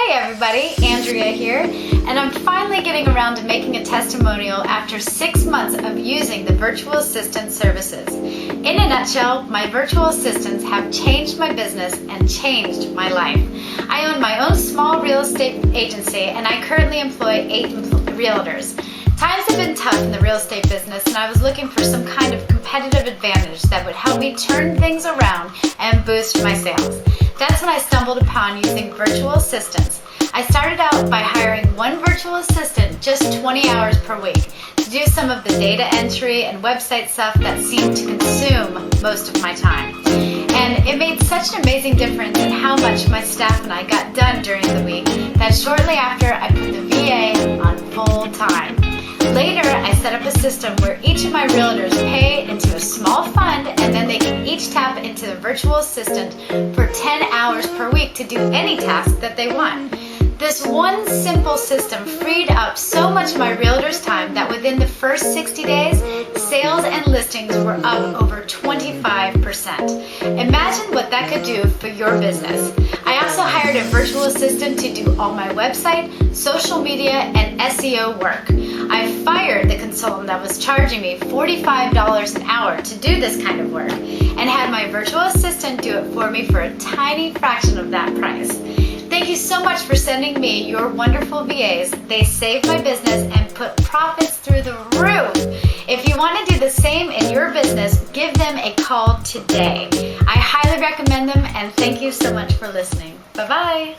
Hey everybody, Andrea here, and I'm finally getting around to making a testimonial after 6 months of using the virtual assistant services. In a nutshell, my virtual assistants have changed my business and changed my life. I own my own small real estate agency and I currently employ 8 realtors. Times have been tough in the real estate business and I was looking for some kind of competitive advantage that would help me turn things around and boost my sales. That's when I stumbled upon using virtual assistants. I started out by hiring one virtual assistant just 20 hours per week to do some of the data entry and website stuff that seemed to consume most of my time. And it made such an amazing difference in how much my staff and I got done during the week that shortly after I put the VA on full time. Later, I set up a system where each of my realtors pay into a small fund and then they can each tap into the virtual assistant for 10 hours per week to do any task that they want. This one simple system freed up so much of my realtors' time that within the first 60 days, sales and listings were up over 25%. Imagine what that could do for your business. I also hired a virtual assistant to do all my website, social media, and SEO work. I fired the consultant that was charging me $45 an hour to do this kind of work and had my virtual assistant do it for me for a tiny fraction of that price. Thank you so much for sending me your wonderful VAs. They saved my business and put profits through the roof. If you want to do the same in your business, give them a call today. I highly recommend them and thank you so much for listening. Bye-bye.